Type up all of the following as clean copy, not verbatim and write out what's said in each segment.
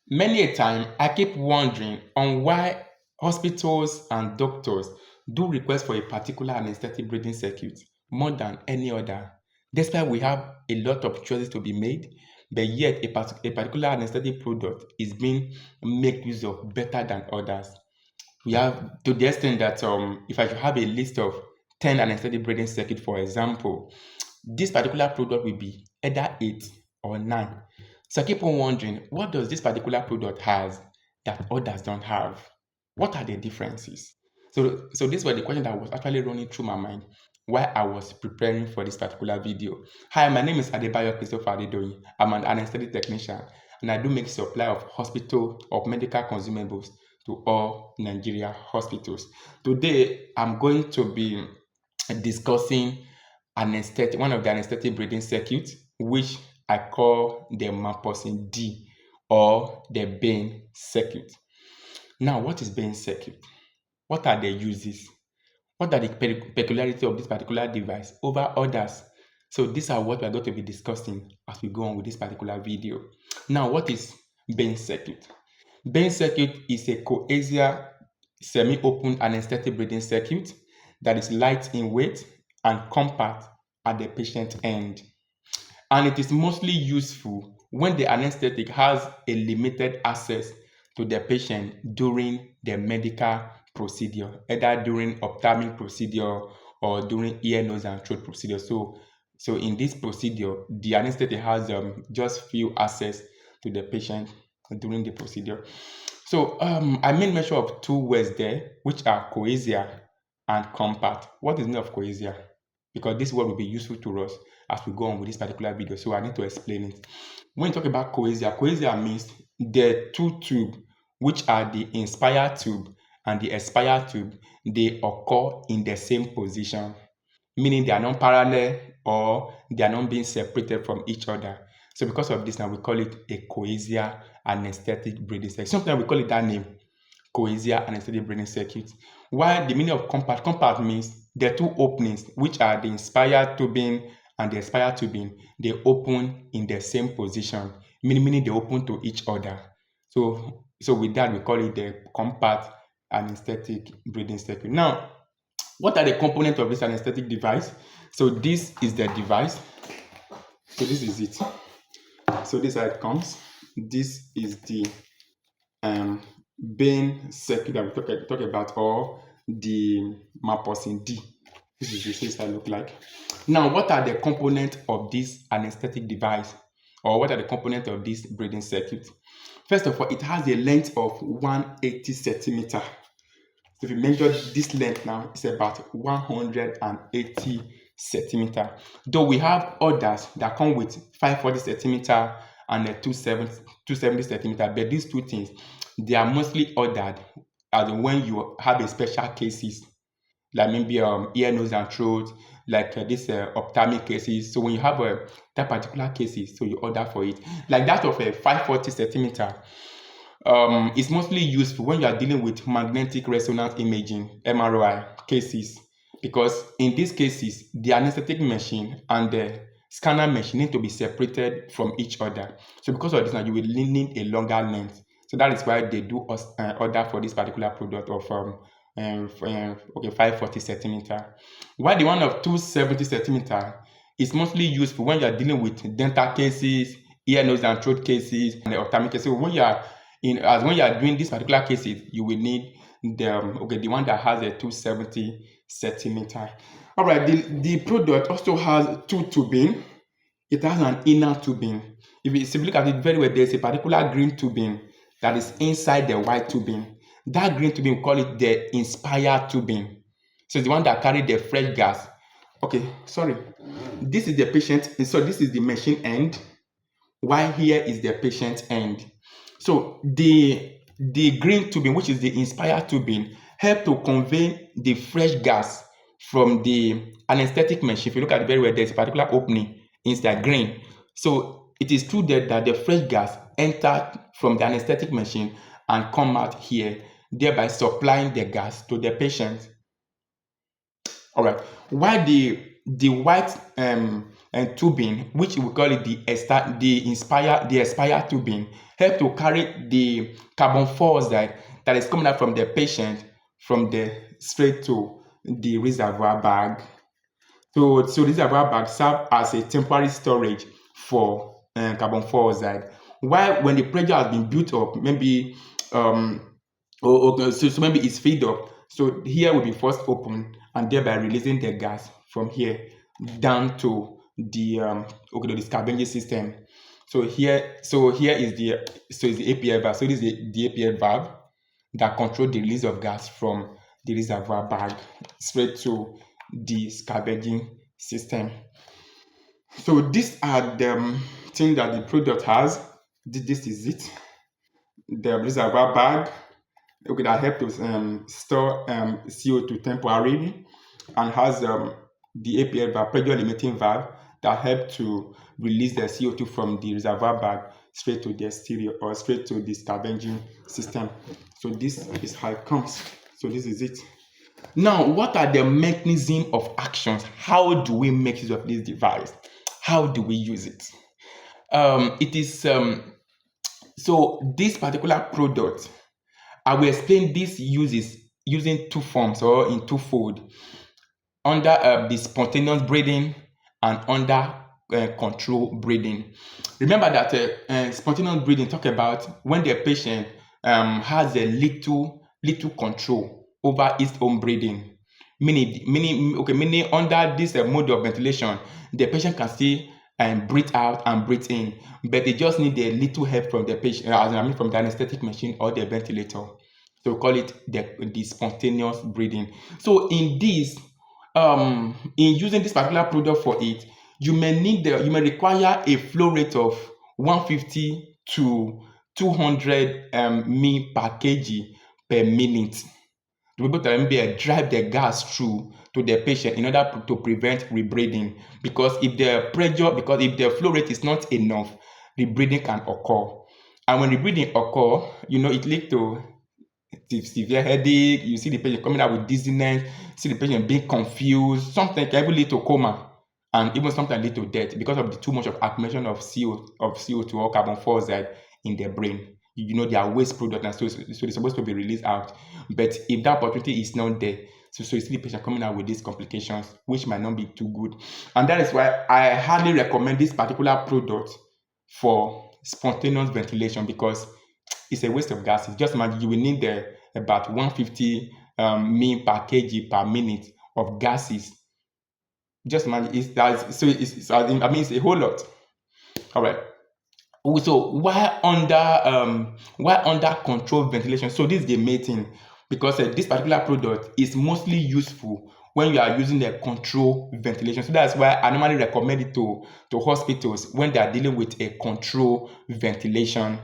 Many a time, I keep wondering on why hospitals and doctors do request for a particular anesthetic breathing circuit more than any other. Despite we have a lot of choices to be made, but yet a particular anesthetic product is being made use of better than others. We have to the extent that if I should have a list of 10 anesthetic breathing circuit, for example, this particular product will be either 8 or 9. So I keep on wondering, what does this particular product has that others don't have? What are the differences? So these were the questions that was actually running through my mind while I was preparing for this particular video. Hi, my name is Adebayo Christopher Adedoyin. I'm an anesthetic technician and I do make supply of hospital of medical consumables to all Nigeria hospitals. Today, I'm going to be discussing one of the anesthetic breathing circuits, which I call the Maposin D or the Bain circuit. Now, what is Bain circuit? What are the uses? What are the peculiarities of this particular device over others? So these are what we are going to be discussing as we go on with this particular video. Now, what is Bain circuit? Bain circuit is a coaxial semi-open anesthetic breathing circuit that is light in weight and compact at the patient end. And it is mostly useful when the anesthetic has a limited access to the patient during the medical procedure, either during ophthalmic procedure or during ear, nose, and throat procedure. So in this procedure, the anesthetic has just few access to the patient during the procedure. So I made mention of two words there, which are coaxial and compact. What is the meaning of coaxial? Because this word will be useful to us as we go on with this particular video. So I need to explain it. When you talk about coaxial means the two tubes, which are the inspire tube and the expire tube, they occur in the same position, meaning they are not parallel or they are not being separated from each other. So because of this, now we call it a coaxial anesthetic breathing circuit. Sometimes we call it that name, coaxial anesthetic breathing circuit. While the meaning of compact means the two openings, which are the inspired tubing and the expired tubing, they open in the same position, meaning they open to each other. So with that, we call it the compact anesthetic breathing circuit. Now, what are the components of this anesthetic device? So this is the device. So this is it. So this is how it comes. This is the Bain circuit that we talk about, or the Maposin D. This is how it look like. Now, what are the components of this anesthetic device, or what are the components of this breathing circuit? First of all, it has a length of 180 centimeter. So if you measure this length now, it's about 180 centimeter. Though we have others that come with 540 centimeter and 270 centimeter, but these two things, they are mostly ordered as when you have a special cases, like maybe ear, nose, and throat, like this ophthalmic cases. So when you have that particular cases, so you order for it. Like that of a 540 centimeter, it's mostly useful when you are dealing with magnetic resonance imaging, MRI cases, because in these cases, the anesthetic machine and the scanner machine need to be separated from each other. So because of this, now you will need a longer length. So that is why they do order for this particular product of 540 centimeter. While the one of 270 centimeter is mostly useful when you are dealing with dental cases, ear, nose, and throat cases, and the ophthalmic cases. So when you are doing these particular cases, you will need the one that has a 270 centimeter. All right, the product also has two tubing. It has an inner tubing. If you look at it very well, there's a particular green tubing that is inside the white tubing. That green tubing, we call it the inspired tubing. So it's the one that carries the fresh gas. Okay, sorry. This is the patient. So this is the machine end, while here is the patient end. So the green tubing, which is the inspired tubing, help to convey the fresh gas from the anesthetic machine. If you look at it very well, there's a particular opening inside green. So it is true that the fresh gas entered from the anesthetic machine and come out here, thereby supplying the gas to the patient. All right. While the white tubing, which we call it the expire tubing, help to carry the carbon dioxide that is coming out from the patient from the straight to the reservoir bag. So reservoir bag serve as a temporary storage for carbon dioxide. While when the pressure has been built up, maybe so maybe it's filled up. So here will be first open and thereby releasing the gas from here down to the the scavenging system. So here is the APL valve. So this is the APL valve that control the release of gas from the reservoir bag straight to the scavenging system. So these are the things that the product has. This is it. The reservoir bag, that help to store CO2 temporarily, and has the APL valve, pressure limiting valve, that help to release the CO2 from the reservoir bag straight to the exterior or straight to the scavenging system. So this is how it comes. So this is it. Now, what are the mechanism of actions? How do we make use of this device? How do we use it? It is so this particular product, I will explain this uses using two forms or in twofold, under the spontaneous breathing and under control breathing. Remember that spontaneous breathing talk about when the patient has a little control over its own breathing. Meaning under this mode of ventilation, the patient can still breathe out and breathe in, but they just need a little help from the patient, from the anesthetic machine or the ventilator. So we call it the spontaneous breathing. So in this, in using this particular product for it, you may require a flow rate of 150 to 200 ml per kg per minute to be able to drive the gas through to the patient in order to prevent rebreathing. Because if the flow rate is not enough, rebreathing can occur. And when rebreathing occur, it leads to severe headache. You see the patient coming out with dizziness, see the patient being confused. Something can even lead to coma, and even sometimes lead to death because of the too much of accumulation of CO2 or carbon dioxide in the brain. They are waste products, and so they're supposed to be released out. But if that opportunity is not there, so you see the patient coming out with these complications, which might not be too good. And that is why I highly recommend this particular product for spontaneous ventilation, because it's a waste of gases. Just imagine you will need about 150 ml per kg per minute of gases. Just imagine it's a whole lot. All right. So while under controlled ventilation, so this is the main thing, because this particular product is mostly useful when you are using a controlled ventilation. So that's why I normally recommend it to hospitals when they are dealing with a controlled ventilation.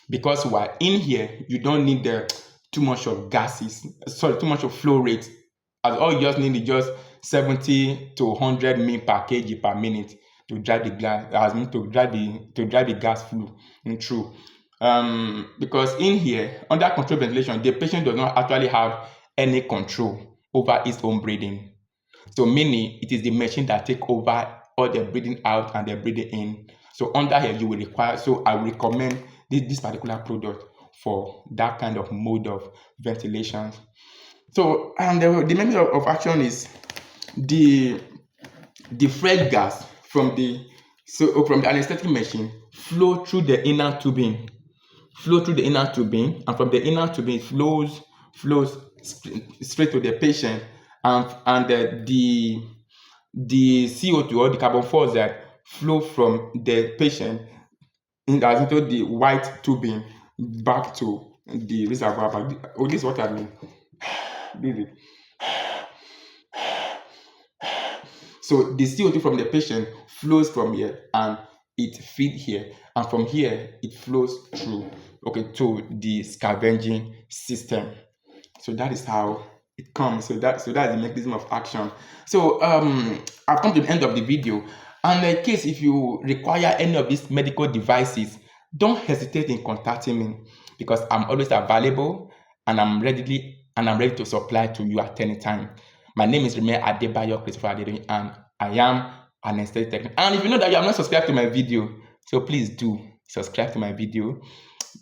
Because while in here, you don't need too much of too much of flow rate. As all you just need is just 70 to 100 ml per kg per minute to drive the gas, to drive the gas flow through. Because in here, under controlled ventilation, the patient does not actually have any control over his own breathing. So meaning it is the machine that take over all the breathing out and the breathing in. So under here, you will require. So I will recommend this particular product for that kind of mode of ventilation. So the mechanism of action is the fresh gas from the anesthetic machine flow through the inner tubing, and from the inner tubing it flows straight to the patient, and the CO2 or the carbon dioxide flow from the patient into the white tubing back to the reservoir bag. Oh, this is what I mean. So the CO2 from the patient flows from here and it feeds here, and from here it flows through to the scavenging system. So that is how it comes. So that's the mechanism of action. So I've come to the end of the video. And in case if you require any of these medical devices, don't hesitate in contacting me, because I'm always available and I'm ready to supply to you at any time. My name is Reme Adebayo Christopher Adedoyin, and I am anesthetic technique. And if you know that you have not subscribed to my video, so please do subscribe to my video,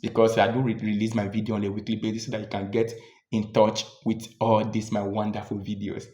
because I do release my video on a weekly basis so that you can get in touch with all these my wonderful videos.